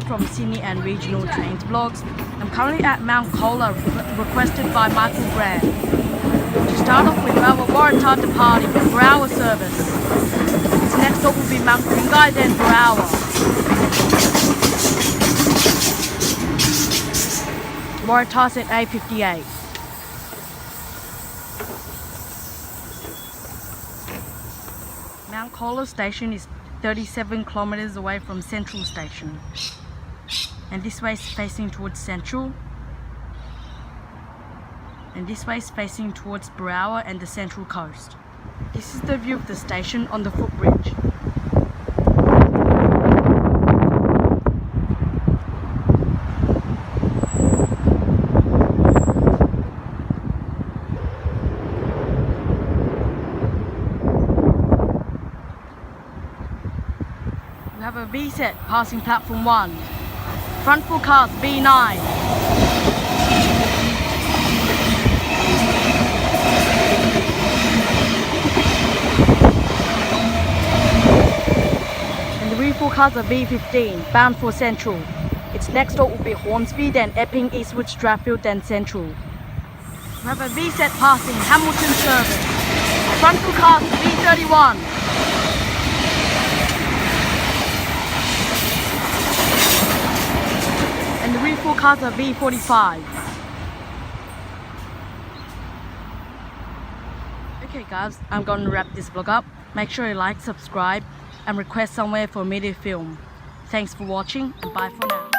from Sydney and Regional Trains Blogs. I'm currently at Mount Colah, requested by Michael Grant. To start off with, we have a Waratah departing, a per-hour service. Its next stop will be Mount Gungai, then per hour. Waratah's at 8:58. Mount Colah station is 37 kilometers away from Central Station, and this way is facing towards Central, and this way is facing towards Barawa and the Central Coast. This is the view of the station on the footbridge. We have a V set passing platform 1. Front forecast V9. And the rear forecast of V15, bound for Central. Its next stop will be Hornsby, then Epping, Eastwood, Strathfield, then Central. We have a V set passing Hamilton service. Front forecast V31. And the rear forecast of V45. Okay guys, I'm going to wrap this vlog up. Make sure you like, subscribe and request somewhere for me to film. Thanks for watching and bye for now.